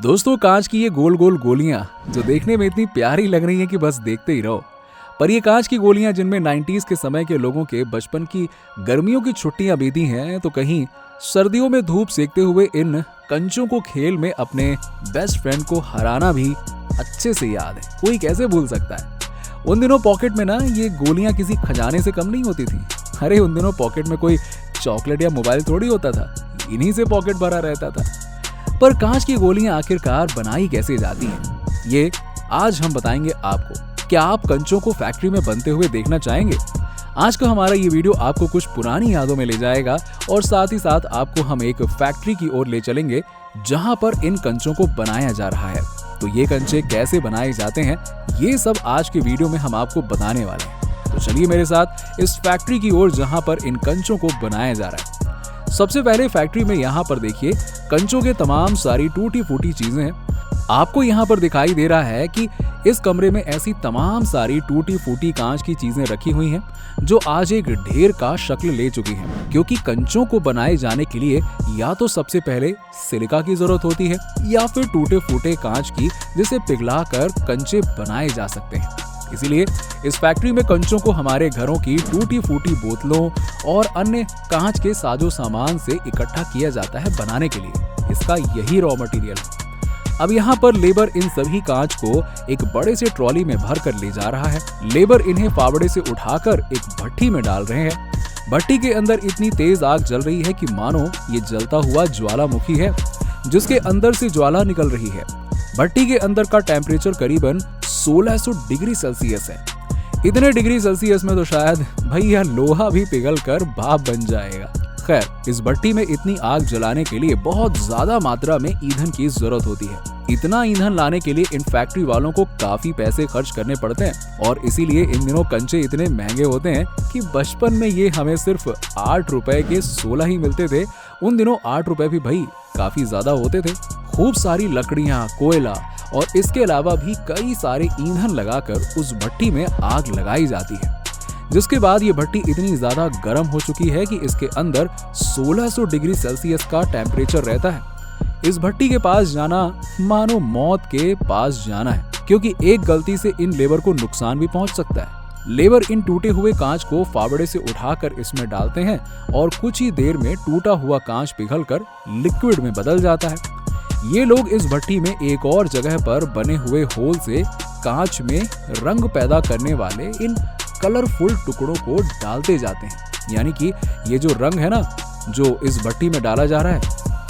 दोस्तों, कांच की ये गोल गोल गोलियां जो देखने में इतनी प्यारी लग रही हैं कि बस देखते ही रहो। पर ये कांच की गोलियां जिनमें 90s के समय के लोगों के बचपन की गर्मियों की छुट्टियां बीती हैं, तो कहीं सर्दियों में धूप सेकते हुए इन कंचों को खेल में अपने बेस्ट फ्रेंड को हराना भी अच्छे से याद है। कोई कैसे भूल सकता है। उन दिनों पॉकेट में ना ये गोलियां किसी खजाने से कम नहीं होती थी। अरे उन दिनों पॉकेट में कोई चॉकलेट या मोबाइल थोड़ी होता था, इन्हीं से पॉकेट भरा रहता था। पर कांच की गोलियां आखिरकार बनाई कैसे जाती हैं, ये आज हम बताएंगे आपको। क्या आप कंचों को फैक्ट्री में बनते हुए देखना चाहेंगे? आज का हमारा ये वीडियो आपको कुछ पुरानी यादों में ले जाएगा और साथ ही साथ आपको हम एक फैक्ट्री की ओर ले चलेंगे जहां पर इन कंचों को बनाया जा रहा है। तो ये कंचे कैसे बनाए जाते हैं, ये सब आज के वीडियो में हम आपको बताने वाले हैं। तो चलिए मेरे साथ इस फैक्ट्री की ओर जहां पर इन कंचों को बनाया जा रहा है। सबसे पहले फैक्ट्री में यहाँ पर देखिए कंचों के तमाम सारी टूटी फूटी चीजें हैं। आपको यहाँ पर दिखाई दे रहा है कि इस कमरे में ऐसी तमाम सारी टूटी फूटी कांच की चीजें रखी हुई हैं जो आज एक ढेर का शक्ल ले चुकी हैं, क्योंकि कंचों को बनाए जाने के लिए या तो सबसे पहले सिलिका की जरूरत होती है या फिर टूटे फूटे कांच की, जिसे पिघलाकर कंचे बनाए जा सकते हैं। इसीलिए इस फैक्ट्री में कंचों को हमारे घरों की टूटी फूटी बोतलों और अन्य कांच के साजो सामान से इकट्ठा किया जाता है बनाने के लिए। इसका यही रॉ मटेरियल है। अब यहाँ पर लेबर इन सभी कांच को एक बड़े से ट्रॉली में भर कर ले जा रहा है। लेबर इन्हें फावड़े से उठाकर एक भट्टी में डाल रहे हैं। भट्टी के अंदर इतनी तेज आग जल रही है कि मानो ये जलता हुआ ज्वालामुखी है जिसके अंदर से ज्वाला निकल रही है। भट्टी के अंदर का टेम्परेचर करीबन 1600 डिग्री सेल्सियस है। इतने डिग्री सेल्सियस में तो शायद भैया लोहा भी पिघल कर भाप बन जाएगा। खैर, इस भट्टी में इतनी आग जलाने के लिए बहुत ज्यादा मात्रा में ईंधन की जरूरत होती है। इतना ईंधन लाने के लिए इन फैक्ट्री वालों को काफी पैसे खर्च करने पड़ते हैं और इसीलिए इन दिनों कंचे इतने महंगे होते हैं कि बचपन में ये हमें सिर्फ 8 रुपए के 16 ही मिलते थे। उन दिनों 8 रुपए भी भाई काफी ज्यादा होते थे। खूब सारी लकड़ियां, कोयला और इसके अलावा भी कई सारे ईंधन लगाकर उस भट्टी में आग लगाई जाती है, जिसके बाद ये भट्टी इतनी ज्यादा गर्म हो चुकी है कि इसके अंदर 1600 डिग्री सेल्सियस का टेम्परेचर रहता है। इस भट्टी के पास जाना मानो मौत के पास जाना है, क्योंकि एक गलती से इन लेबर को नुकसान भी पहुंच सकता है। लेबर इन टूटे हुए कांच को फावड़े से उठाकर इसमें डालते हैं और कुछ ही देर में टूटा हुआ कांच पिघलकर लिक्विड में बदल जाता है। ये लोग इस भट्टी में एक और जगह पर बने हुए होल से कांच में रंग पैदा करने वाले इन कलरफुल टुकड़ों को डालते जाते हैं। यानी कि ये जो रंग है ना, जो इस भट्टी में डाला जा रहा है,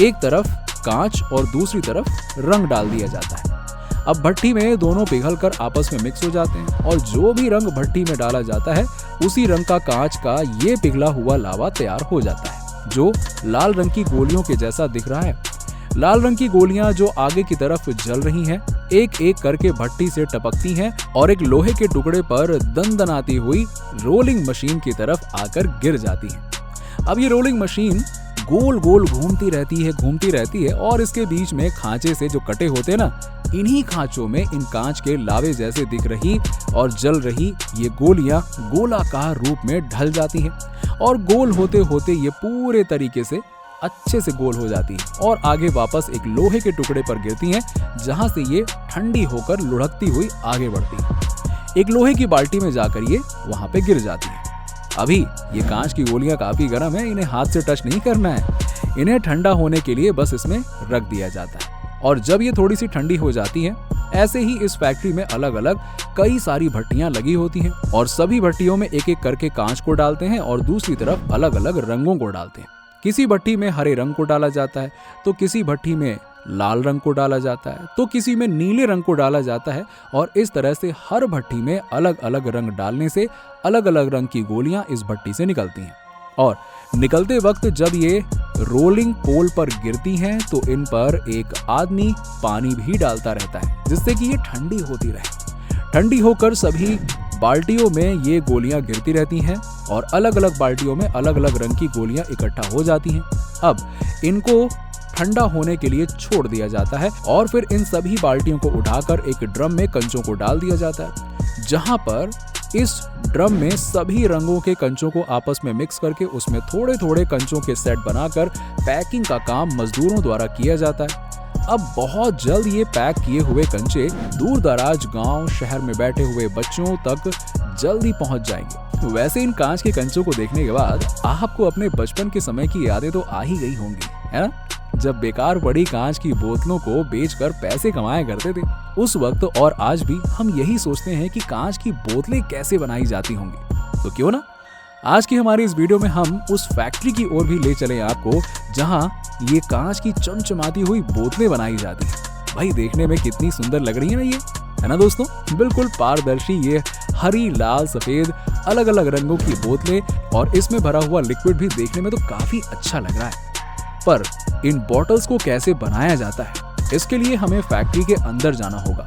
एक तरफ कांच और दूसरी तरफ रंग डाल दिया जाता है। अब भट्टी में दोनों पिघलकर आपस में मिक्स हो जाते हैं और जो भी रंग भट्टी में डाला जाता है उसी रंग का कांच का ये पिघला हुआ लावा तैयार हो जाता है, जो लाल रंग की गोलियों के जैसा दिख रहा है। लाल रंग की गोलियां जो आगे की तरफ जल रही हैं, एक एक करके भट्टी से टपकती हैं और एक लोहे के टुकड़े पर दनदनाती हुई रोलिंग मशीन की तरफ आकर गिर जाती हैं। अब ये रोलिंग मशीन गोल गोल घूमती रहती है और इसके बीच में खांचे से जो कटे होते हैं ना, इन्हीं खांचों में इन कांच के लावे जैसे दिख रही और जल रही ये गोलियां गोलाकार रूप में ढल जाती हैं और गोल होते होते ये पूरे तरीके से अच्छे से गोल हो जाती है और आगे वापस एक लोहे के टुकड़े पर गिरती हैं, जहां से ये ठंडी होकर लुढ़कती हुई आगे बढ़ती है। एक लोहे की बाल्टी में जाकर ये वहां पे गिर जाती है। अभी ये कांच की गोलियां काफी गर्म है, इन्हें हाथ से टच नहीं करना है। इन्हें ठंडा होने के लिए बस इसमें रख दिया जाता है और जब ये थोड़ी सी ठंडी हो जाती है, ऐसे ही इस फैक्ट्री में अलग अलग कई सारी भट्टियां लगी होती हैं और सभी भट्टियों में एक एक करके कांच को डालते हैं और दूसरी तरफ अलग अलग रंगों को डालते हैं। किसी भट्टी में हरे रंग को डाला जाता है, तो किसी भट्टी में लाल रंग को डाला जाता है, तो किसी में नीले रंग को डाला जाता है और इस तरह से हर भट्टी में अलग अलग रंग डालने से अलग अलग रंग की गोलियां इस भट्टी से निकलती हैं। और निकलते वक्त जब ये रोलिंग पोल पर गिरती हैं तो इन पर एक आदमी पानी भी डालता रहता है, जिससे कि ये ठंडी होती रहे। ठंडी होकर सभी बाल्टियों में ये गोलियां गिरती रहती हैं और अलग अलग बाल्टियों में अलग अलग रंग की गोलियां इकट्ठा हो जाती हैं। अब इनको ठंडा होने के लिए छोड़ दिया जाता है और फिर इन सभी बाल्टियों को उठाकर एक ड्रम में कंचों को डाल दिया जाता है, जहां पर इस ड्रम में सभी रंगों के कंचों को आपस में मिक्स करके उसमें थोड़े थोड़े कंचों के सेट बनाकर पैकिंग का काम मजदूरों द्वारा किया जाता है। अब बहुत जल्द ये पैक किए हुए कंचे दूर दराज गांव शहर में बैठे हुए बच्चों तक जल्दी पहुंच जाएंगे। वैसे इन कांच के कंचों को देखने के बाद आपको अपने बचपन के समय की यादें तो आ ही गई होंगी, है ना? जब बेकार पड़ी कांच की बोतलों को बेचकर पैसे कमाया करते थे। उस वक्त और आज भी हम यही सोचते हैं कि कांच की बोतलें कैसे बनाई जाती होंगी। तो क्यों ना आज की हमारी इस वीडियो में हम उस फैक्ट्री की ओर भी ले चलें आपको, जहां ये कांच की चमचमाती हुई बोतलें बनाई जाती हैं। भाई देखने में कितनी सुंदर लग रही है ना ये, है ना दोस्तों? बिल्कुल पारदर्शी ये हरी, लाल, सफेद अलग अलग रंगों की बोतलें और इसमें भरा हुआ लिक्विड भी देखने में तो काफी अच्छा लग रहा है। पर इन बॉटल्स को कैसे बनाया जाता है, इसके लिए हमें फैक्ट्री के अंदर जाना होगा।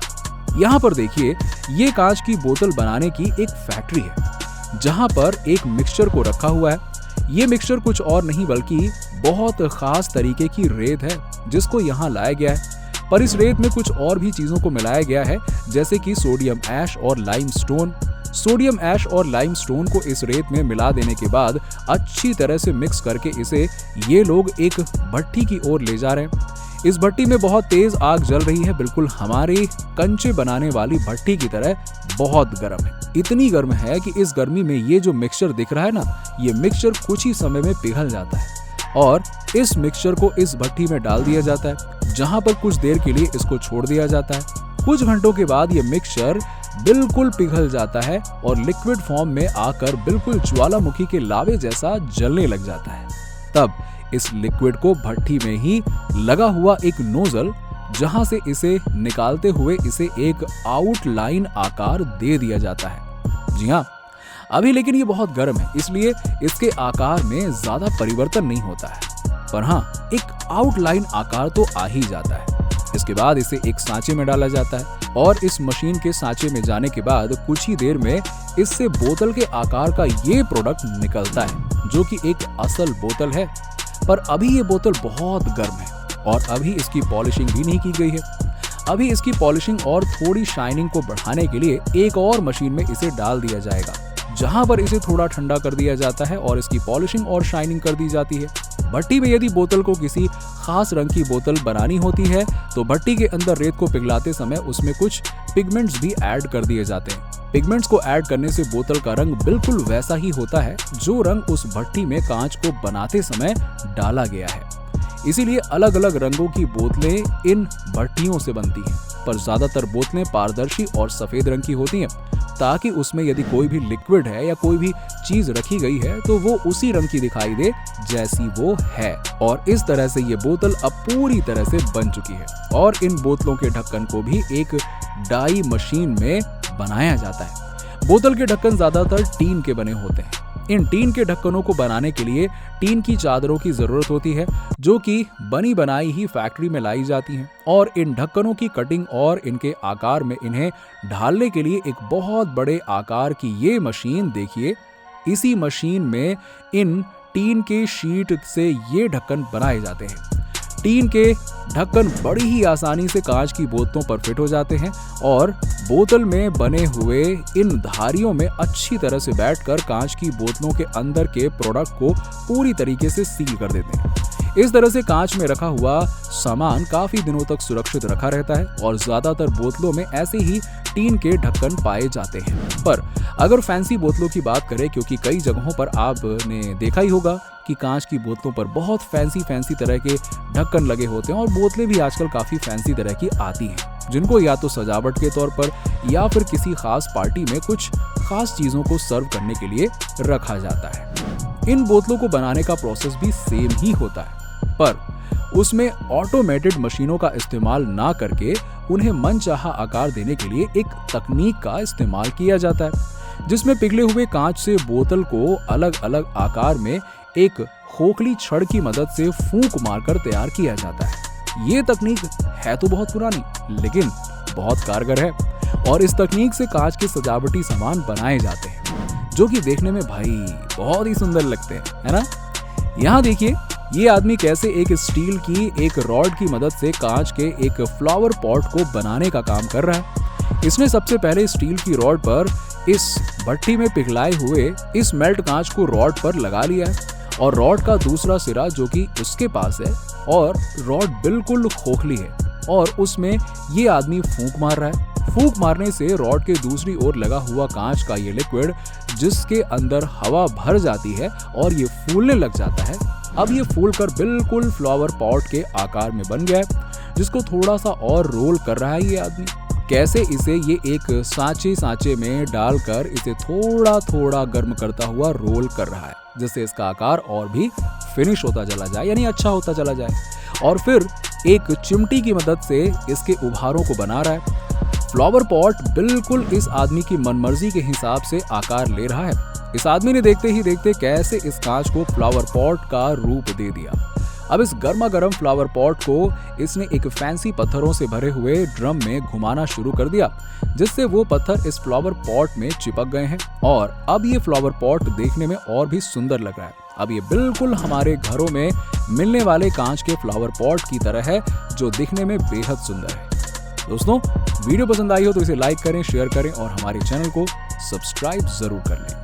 यहाँ पर देखिए, ये कांच की बोतल बनाने की एक फैक्ट्री है जहाँ पर एक मिक्सचर को रखा हुआ है। ये मिक्सचर कुछ और नहीं बल्कि बहुत खास तरीके की रेत है जिसको यहाँ लाया गया है। पर इस रेत में कुछ और भी चीजों को मिलाया गया है, जैसे कि सोडियम ऐश और लाइमस्टोन। सोडियम ऐश और लाइमस्टोन को इस रेत में मिला देने के बाद अच्छी तरह से मिक्स करके इसे ये लोग एक भट्टी की ओर ले जा रहे हैं। इस भट्टी में बहुत तेज आग जल रही है, बिल्कुल हमारे कंचे बनाने वाली भट्टी की तरह बहुत गर्म है। इतनी गर्म है कि इस गर्मी में ये जो मिक्सचर दिख रहा है ना, ये मिक्सचर कुछ ही समय में पिघल जाता है और इस मिक्सचर को इस भट्टी में डाल दिया जाता है, जहां पर कुछ देर के लिए इसको छोड़ दिया जाता है। कुछ घंटों के बाद ये मिक्सचर बिल्कुल पिघल जाता है और लिक्विड फॉर्म में आकर बिल्कुल ज्वालामुखी के लावे जैसा जलने लग जाता है। तब इस लिक्विड को भट्टी में ही लगा हुआ एक नोजल, जहां से इसे निकालते हुए इसे एक आउटलाइन आकार दे दिया जाता है। जी हाँ, अभी लेकिन ये बहुत गर्म है, इसलिए इसके आकार में ज्यादा परिवर्तन नहीं होता है, पर हाँ एक आउटलाइन आकार तो आ ही जाता है। इसके बाद इसे एक सांचे में डाला जाता है और इस मशीन के सांचे में जाने के बाद कुछ ही देर में इससे बोतल के आकार का ये प्रोडक्ट निकलता है, जो कि एक असल बोतल है। पर अभी ये बोतल बहुत गर्म है और अभी इसकी पॉलिशिंग भी नहीं की गई है। अभी इसकी पॉलिशिंग और थोड़ी शाइनिंग को बढ़ाने के लिए एक और मशीन में इसे डाल दिया जाएगा, जहां पर इसे थोड़ा ठंडा कर दिया जाता है और इसकी पॉलिशिंग और शाइनिंग कर दी जाती है। भट्टी में यदि बोतल को किसी खास रंग की बोतल बनानी होती है तो भट्टी के अंदर रेत को पिघलाते समय उसमें कुछ पिगमेंट्स भी ऐड कर दिए जाते हैं। पिगमेंट्स को ऐड करने से बोतल का रंग बिल्कुल वैसा ही होता है जो रंग उस भट्टी में कांच को बनाते समय डाला गया है। इसीलिए अलग अलग रंगों की बोतलें इन भट्टियों से बनती हैं, पर ज्यादातर बोतलें पारदर्शी और सफेद रंग की होती हैं, ताकि उसमें यदि कोई भी लिक्विड है या कोई भी चीज रखी गई है तो वो उसी रंग की दिखाई दे जैसी वो है। और इस तरह से ये बोतल अब पूरी तरह से बन चुकी है और इन बोतलों के ढक्कन को भी एक डाई मशीन में बनाया जाता है। बोतल के ढक्कन ज्यादातर टीन के बने होते हैं। इन टीन के ढक्कनों को बनाने के लिए टीन की चादरों की जरूरत होती है, जो कि बनी बनाई ही फैक्ट्री में लाई जाती हैं। और इन ढक्कनों की कटिंग और इनके आकार में इन्हें ढालने के लिए एक बहुत बड़े आकार की ये मशीन देखिए। इसी मशीन में इन टीन के शीट से ये ढक्कन बनाए जाते हैं। टीन के ढक्कन बड़ी ही आसानी से कांच की बोतलों पर फिट हो जाते हैं और बोतल में बने हुए इन धारियों में अच्छी तरह से बैठकर कांच की बोतलों के अंदर के प्रोडक्ट को पूरी तरीके से सील कर देते हैं। इस तरह से कांच में रखा हुआ सामान काफी दिनों तक सुरक्षित रखा रहता है और ज्यादातर बोतलों में ऐसे ही टीन के ढक्कन पाए जाते हैं। पर अगर फैंसी बोतलों की बात करें, क्योंकि कई जगहों पर आपने देखा ही होगा कि कांच की बोतलों पर बहुत फैंसी तरह के ढक्कन लगे होते हैं और बोतलें भी आजकल काफी फैंसी तरह की आती हैं, जिनको या तो सजावट के तौर पर या फिर किसी खास पार्टी में कुछ खास चीजों को सर्व करने के लिए रखा जाता है। इन बोतलों को बनाने का प्रोसेस भी सेम ही होता है, पर उसमें ऑटोमेटेड मशीनों का इस्तेमाल ना करके उन्हें मनचाहा आकार देने के लिए एक तकनीक का इस्तेमाल किया जाता है, जिसमें पिघले हुए कांच से बोतल को अलग अलग आकार में एक खोखली छड़ की मदद से फूंक मारकर तैयार किया जाता है। ये तकनीक है तो बहुत पुरानी, लेकिन बहुत कारगर है और इस तकनीक से कांच के सजावटी सामान बनाए जाते हैं, जो कि देखने में भाई बहुत ही सुंदर लगते हैं, है ना? यहाँ देखिए, ये आदमी कैसे एक स्टील की एक रॉड की मदद से कांच के एक फ्लावर पॉट को बनाने का काम कर रहा है। इसने सबसे पहले स्टील की रॉड पर इस भट्टी में पिघलाए हुए इस मेल्ट कांच को रॉड पर लगा लिया है और रॉड का दूसरा सिरा जो कि उसके पास है और रॉड बिल्कुल खोखली है, और उसमें ये आदमी फूंक मार रहा है। फूंक मारने से रॉड के दूसरी ओर लगा हुआ कांच का ये लिक्विड, जिसके अंदर हवा भर जाती है और ये फूलने लग जाता है। अब ये फूलकर बिल्कुल फ्लावर पॉट के आकार में बन गया है, जिसको थोड़ा सा और रोल कर रहा है ये आदमी। कैसे इसे ये एक सांचे में डालकर इसे थोड़ा थोड़ा गर्म करता हुआ रोल कर रहा है, जिससे इसका आकार और भी फिनिश होता चला जाए, यानी अच्छा होता चला जाए। और फिर एक चिमटी की मदद से इसके उभारों को बना रहा है। फ्लावर पॉट बिल्कुल इस आदमी की मनमर्जी के हिसाब से आकार ले रहा है। इस आदमी ने देखते ही देखते कैसे इस कांच को फ्लावर पॉट का रूप दे दिया। अब इस गर्मा गर्म फ्लावर पॉट को इसने एक फैंसी पत्थरों से भरे हुए ड्रम में घुमाना शुरू कर दिया, जिससे वो पत्थर इस फ्लावर पॉट में चिपक गए हैं और अब ये फ्लावर पॉट देखने में और भी सुंदर लग रहा है। अब ये बिल्कुल हमारे घरों में मिलने वाले कांच के फ्लावर पॉट की तरह है, जो दिखने में बेहद सुंदर है। दोस्तों, वीडियो पसंद आई हो तो इसे लाइक करें, शेयर करें और हमारे चैनल को सब्सक्राइब जरूर कर लें।